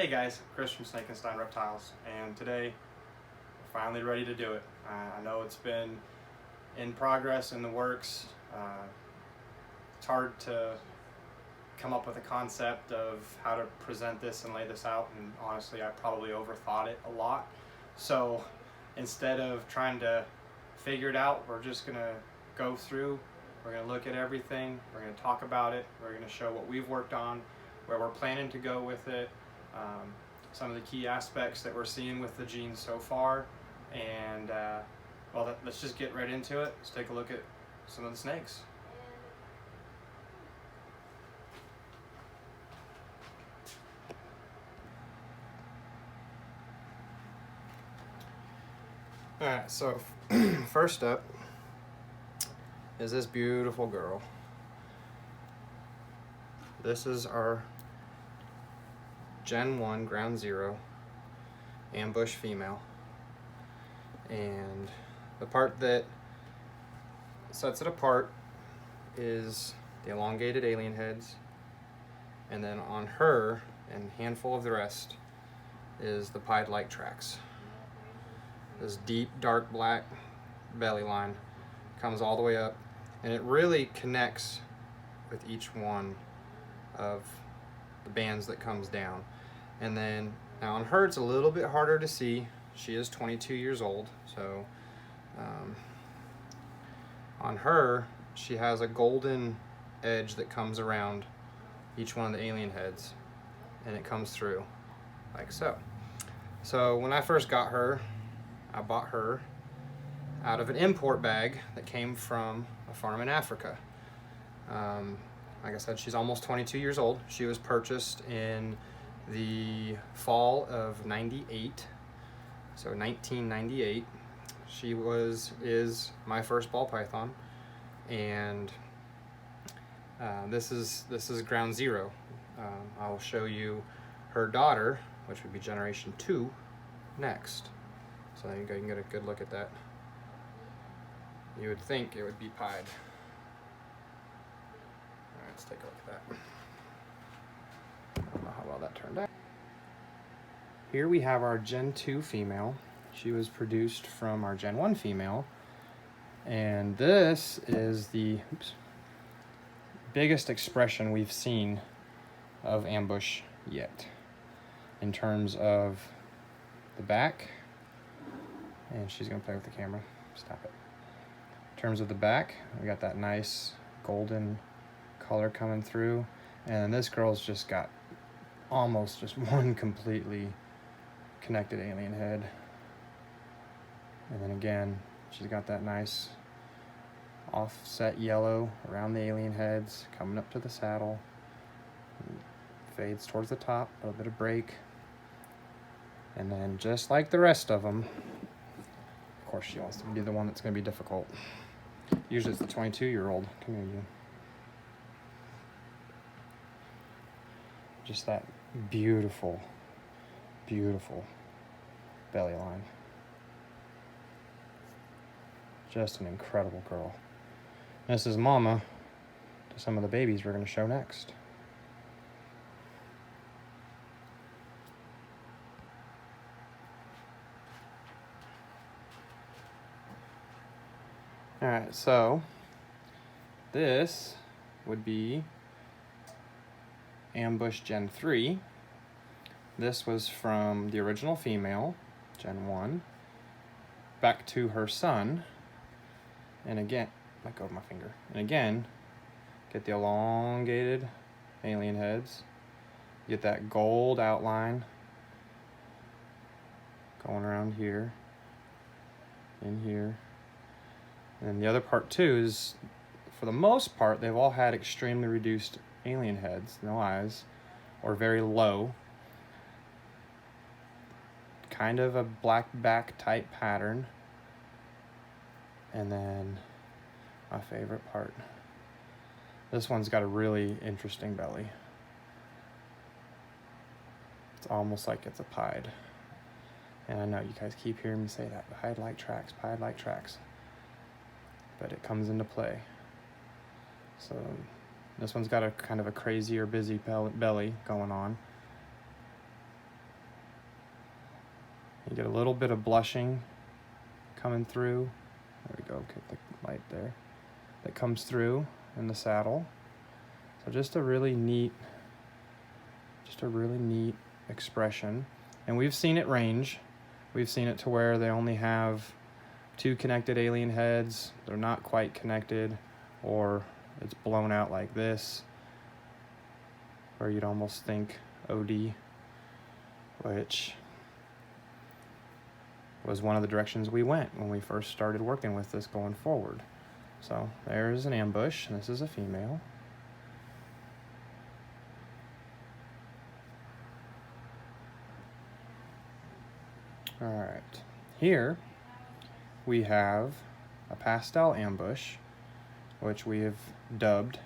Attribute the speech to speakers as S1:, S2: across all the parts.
S1: Hey guys, Chris from Snake and Stein Reptiles, and today we're finally ready to do it. I know it's been in progress, in the works. It's hard to come up with a concept of how to present this and lay this out, and honestly I probably overthought it a lot. So instead of trying to figure it out, we're just going to go through, we're going to look at everything, we're going to talk about it, we're going to show what we've worked on, where we're planning to go with it, some of the key aspects that we're seeing with the genes so far, and let's just get right into it. Let's take a look at some of the snakes. Alright, so first up is this beautiful girl. This is our Gen 1 Ground Zero ambush female, and the part that sets it apart is the elongated alien heads, and then on her and a handful of the rest is the pied-like tracks. This deep dark black belly line comes all the way up, and it really connects with each one of the bands that comes down. And then now on her it's a little bit harder to see. She is 22 years old, so on her she has a golden edge that comes around each one of the alien heads, and it comes through like so. So when I first got her, I bought her out of an import bag that came from a farm in Africa. Like I said, she's almost 22 years old. She was purchased in the fall of '98, so 1998. She is my first ball python, and this is Ground Zero. I'll show you her daughter, which would be Generation 2, next. So there you go, you can get a good look at that. You would think it would be pied. Alright, let's take a look at that. I don't know how well that turned out. Here we have our Gen 2 female. She was produced from our Gen 1 female. And this is the biggest expression we've seen of ambush yet, in terms of the back. And she's gonna play with the camera. Stop it. In terms of the back, we got that nice golden color coming through, and this girl's just got almost just one completely connected alien head. And then again, she's got that nice offset yellow around the alien heads, coming up to the saddle, fades towards the top, a little bit of break, and then just like the rest of them, of course she wants to be the one that's going to be difficult. Usually it's the 22-year-old. Come here, you. Just that beautiful, beautiful belly line. Just an incredible girl. This is mama to some of the babies we're going to show next. Alright, so this would be Ambush Gen 3. This was from the original female, Gen 1, back to her son. And again, let go of my finger. And again, get the elongated alien heads. Get that gold outline going around here, in here. And the other part too is, for the most part, they've all had extremely reduced alien heads, no eyes, or very low. Kind of a black back type pattern. And then my favorite part, this one's got a really interesting belly. It's almost like it's a pied. And I know you guys keep hearing me say that, pied-like tracks, pied-like tracks. But it comes into play. So this one's got a kind of a crazy or busy belly going on. You get a little bit of blushing coming through. There we go, get the light there. That comes through in the saddle. So just a really neat expression. And we've seen it range. We've seen it to where they only have 2 connected alien heads. They're not quite connected, or it's blown out like this, where you'd almost think OD, which was one of the directions we went when we first started working with this going forward. So there's an ambush, and this is a female. All right, here we have a pastel ambush, which we have dubbed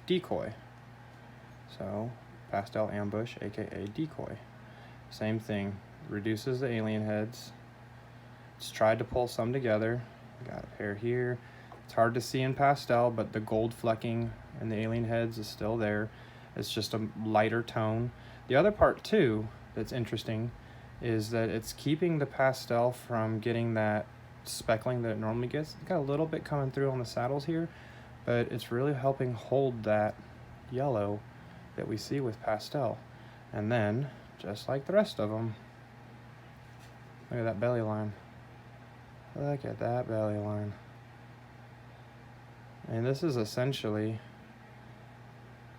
S1: decoy. So pastel ambush, aka decoy. Same thing, reduces the alien heads. It's tried to pull some together. Got a pair here. It's hard to see in pastel, but the gold flecking in the alien heads is still there. It's just a lighter tone. The other part too that's interesting is that it's keeping the pastel from getting that speckling that it normally gets. It's got a little bit coming through on the saddles here, but it's really helping hold that yellow that we see with pastel. And then, just like the rest of them, look at that belly line. Look at that belly line. And this is essentially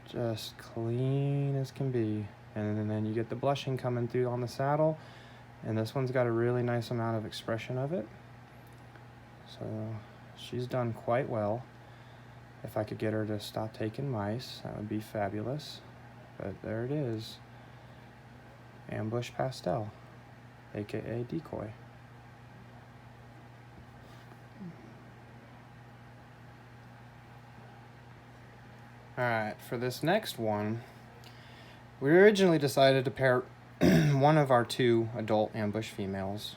S1: just clean as can be. And then you get the blushing coming through on the saddle, and this one's got a really nice amount of expression of it. So she's done quite well. If I could get her to stop taking mice, that would be fabulous. But there it is. Ambush pastel, aka decoy. Alright, for this next one, we originally decided to pair one of our 2 adult ambush females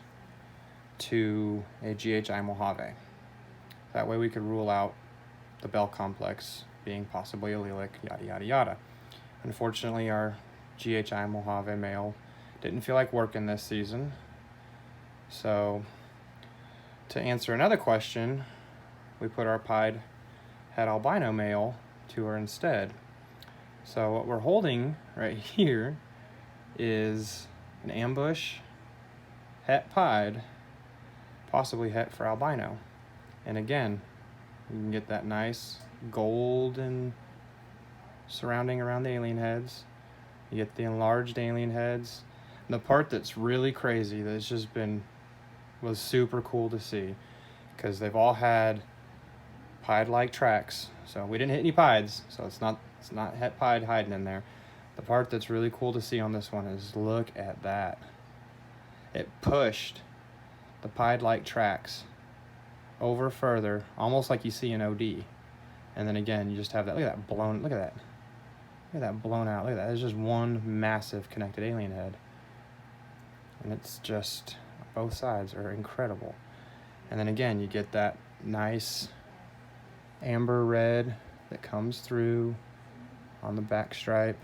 S1: to a GHI Mojave. That way we could rule out the Bell complex being possibly allelic, yada yada yada. Unfortunately, our GHI Mojave male didn't feel like working this season. So to answer another question, we put our pied het albino male to her instead. So what we're holding right here is an ambush het pied, possibly het for albino. And again, you can get that nice golden surrounding around the alien heads. You get the enlarged alien heads. And the part that's really crazy that's just was super cool to see, because they've all had pied-like tracks. So we didn't hit any pieds, so it's not het pied hiding in there. The part that's really cool to see on this one is, look at that. It pushed the pied-like tracks over further, almost like you see in OD. And then again, you just have that, look at that blown, look at that. Look at that blown out, look at that. It's just one massive connected alien head. And it's just, both sides are incredible. And then again, you get that nice amber red that comes through on the back stripe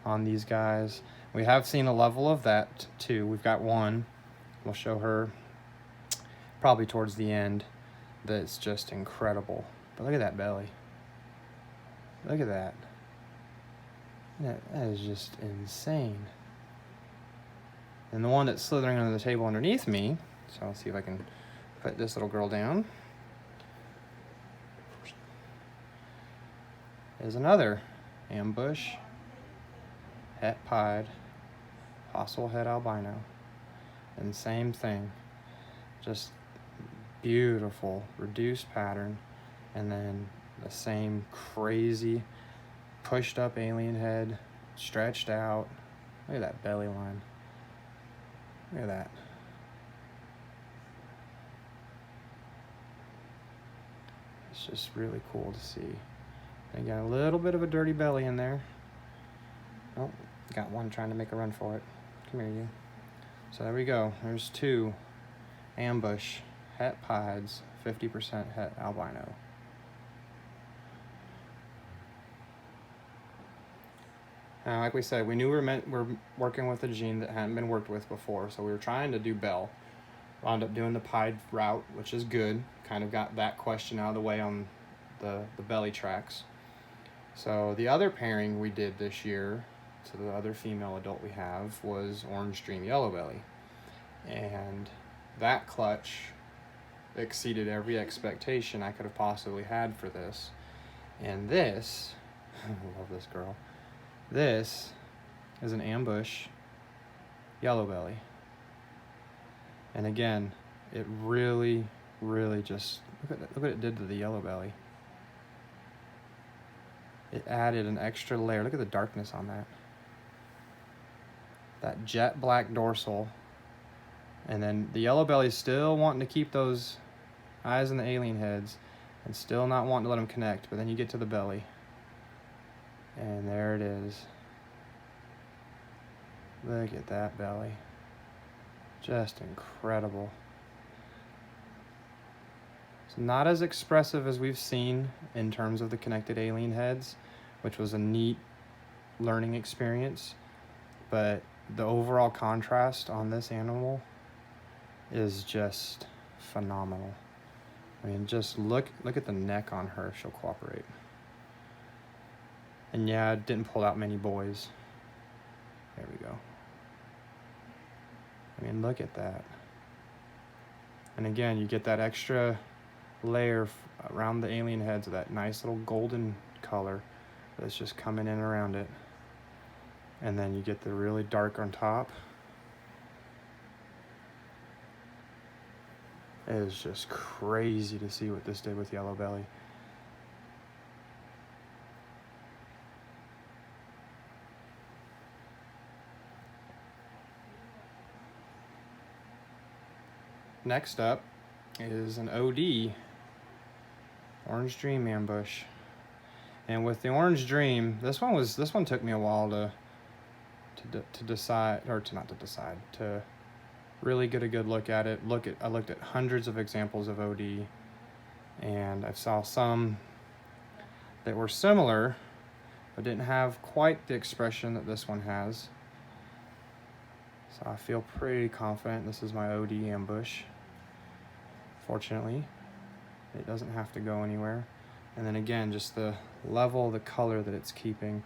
S1: on these guys. We have seen a level of that too. We've got one, we'll show her probably towards the end, that's just incredible. But look at that belly. Look at that. That is just insane. And the one that's slithering under the table underneath me, so I'll see if I can put this little girl down, is another ambush het pied fossil het albino. And same thing, just beautiful reduced pattern, and then the same crazy pushed up alien head, stretched out. Look at that belly line. Look at that. It's just really cool to see. And again, a little bit of a dirty belly in there. Oh, got one trying to make a run for it. Come here, you. So there we go. There's 2 ambush het pieds, 50% het albino. Now, like we said, we knew we're working with a gene that hadn't been worked with before, so we were trying to do Bell. Wound up doing the pied route, which is good. Kind of got that question out of the way on the belly tracks. So the other pairing we did this year, to the other female adult we have, was Orange Dream Yellow Belly. And that clutch exceeded every expectation I could have possibly had for this. And this, I love this girl. This is an ambush yellow belly. And again, it really, really just, look what it did to the yellow belly. It added an extra layer. Look at the darkness on that. That jet black dorsal. And then the yellow belly's still wanting to keep those eyes in the alien heads and still not wanting to let them connect. But then you get to the belly. And there it is. Look at that belly. Just incredible. It's not as expressive as we've seen in terms of the connected alien heads, which was a neat learning experience. But the overall contrast on this animal is just phenomenal. I mean, just look at the neck on her if she'll cooperate. And yeah, it didn't pull out many boys. There we go. I mean, look at that. And again, you get that extra layer around the alien heads of that nice little golden color that's just coming in around it. And then you get the really dark on top. It is just crazy to see what this did with yellow belly. Next up is an OD, Orange Dream Ambush. And with the Orange Dream, this one took me a while to decide, or to really get a good look at it. I looked at hundreds of examples of OD, and I saw some that were similar, but didn't have quite the expression that this one has. So I feel pretty confident this is my OD ambush. Fortunately, it doesn't have to go anywhere. And then again, just the level, the color that it's keeping.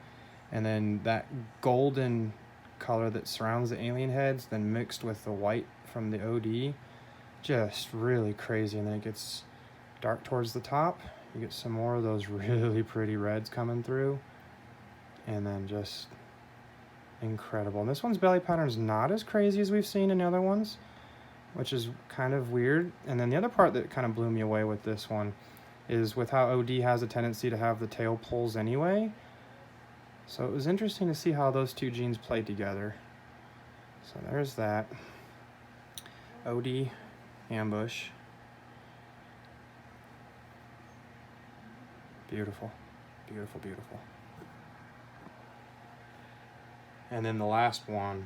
S1: And then that golden color that surrounds the alien heads, then mixed with the white from the OD, just really crazy. And then it gets dark towards the top. You get some more of those really pretty reds coming through. And then just incredible. And this one's belly pattern's not as crazy as we've seen in other ones, which is kind of weird. And then the other part that kind of blew me away with this one is with how OD has a tendency to have the tail pulls anyway. So it was interesting to see how those two genes played together. So there's that. OD ambush. Beautiful, beautiful, beautiful. And then the last one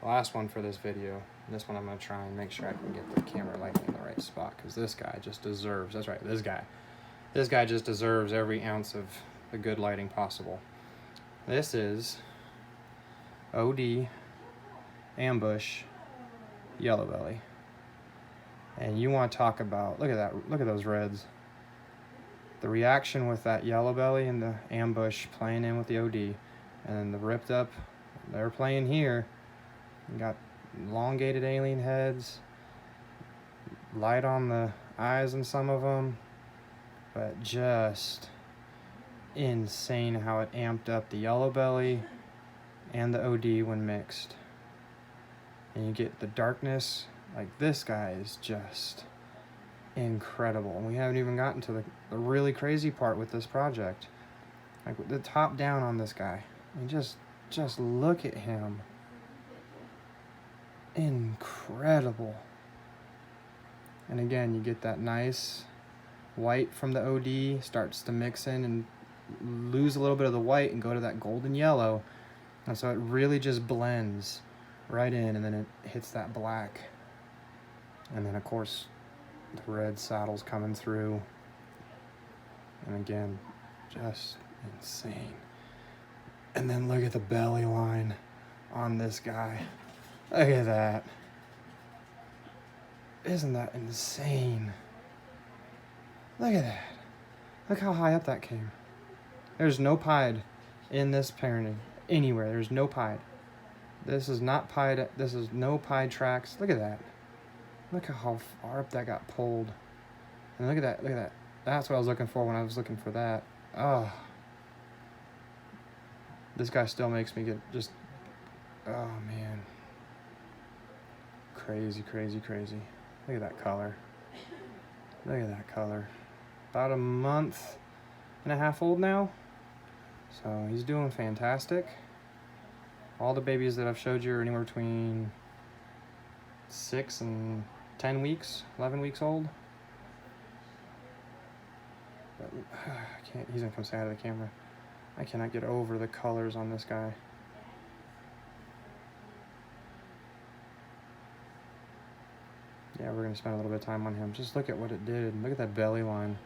S1: for this video. This one I'm going to try and make sure I can get the camera lighting in the right spot, because this guy just deserves, that's right, this guy just deserves every ounce of the good lighting possible. This is OD ambush yellow belly. And you want to talk about, look at those reds. The reaction with that yellow belly and the ambush playing in with the OD, and then the ripped up, they're playing here. You got elongated alien heads, light on the eyes in some of them, but just insane how it amped up the yellow belly and the OD when mixed. And you get the darkness. Like, this guy is just incredible. And we haven't even gotten to the really crazy part with this project. Like, the top down on this guy. And just look at him. Incredible. And again, you get that nice white from the OD, starts to mix in and lose a little bit of the white and go to that golden yellow. And so it really just blends right in, and then it hits that black. And then of course the red saddle's coming through. And again, just insane. And then look at the belly line on this guy. Look at that. Isn't that insane? Look at that. Look how high up that came. There's no pied in this parenting anywhere. There's no pied. This is not pied. This is no pied tracks. Look at that. Look at how far up that got pulled. And look at that. Look at that. That's what I was looking for when I was looking for that. Oh. This guy still makes me get just, oh man. Crazy, crazy, crazy. Look at that color. Look at that color. About a month and a half old now. So he's doing fantastic. All the babies that I've showed you are anywhere between 6 and 10 weeks, 11 weeks old. But I can't, he's gonna come say hi to the camera. I cannot get over the colors on this guy. Yeah, we're gonna spend a little bit of time on him. Just look at what it did. Look at that belly line.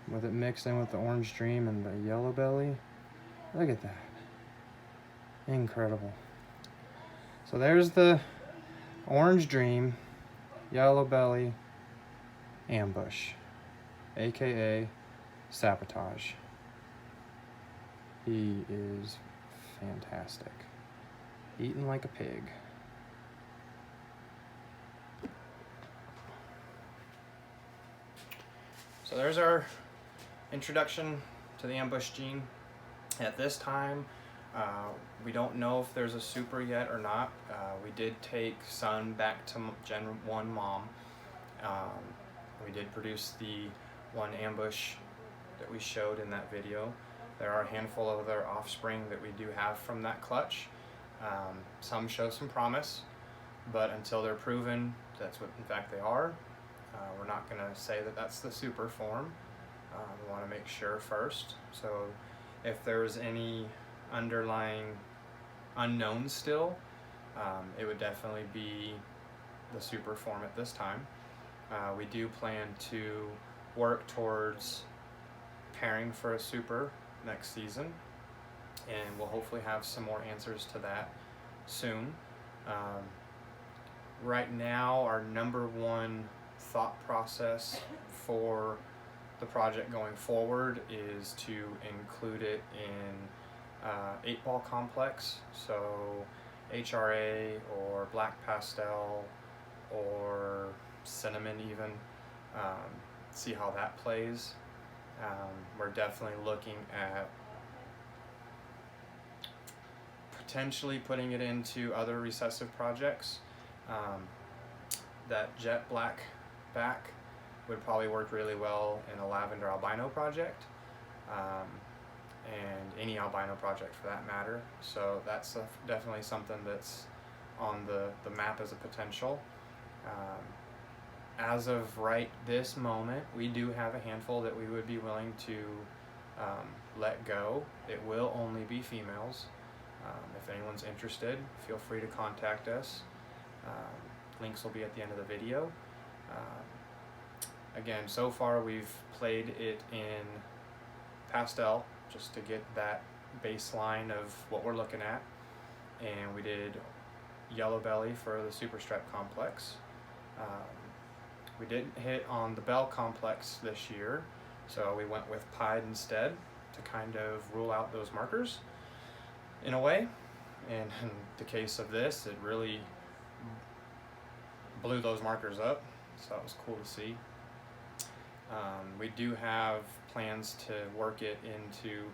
S1: With it mixed in with the orange dream and the yellow belly. Look at that. Incredible. So there's the orange dream, yellow belly, ambush, aka sabotage. He is fantastic. Eating like a pig. So there's our introduction to the ambush gene. At this time, we don't know if there's a super yet or not. We did take Sun back to Gen 1 mom. We did produce the one ambush that we showed in that video. There are a handful of other offspring that we do have from that clutch. Some show some promise, but until they're proven that's what in fact they are, we're not going to say that that's the super form. We want to make sure first. So if there's any underlying unknowns still, it would definitely be the super form at this time. We do plan to work towards pairing for a super next season, and we'll hopefully have some more answers to that soon. Right now, our number one thought process for the project going forward is to include it in 8-ball complex, so HRA or black pastel or cinnamon even, see how that plays. We're definitely looking at potentially putting it into other recessive projects. That jet black back would probably work really well in a lavender albino project, and any albino project for that matter. So that's definitely something that's on the map as a potential. As of right this moment, we do have a handful that we would be willing to let go. It will only be females. If anyone's interested, feel free to contact us. Links will be at the end of the video. Again, so far we've played it in pastel just to get that baseline of what we're looking at, and we did yellow belly for the super stripe complex. We didn't hit on the bell complex this year, so we went with pied instead to kind of rule out those markers in a way. And in the case of this, it really blew those markers up, so it was cool to see. We do have plans to work it into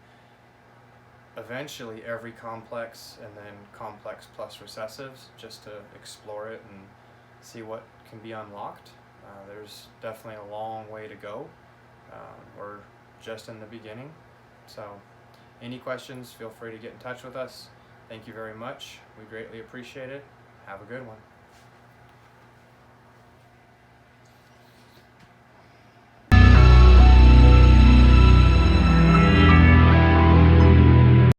S1: eventually every complex, and then complex plus recessives, just to explore it and see what can be unlocked. There's definitely a long way to go. We're just in the beginning. So any questions, feel free to get in touch with us. Thank you very much. We greatly appreciate it. Have a good one.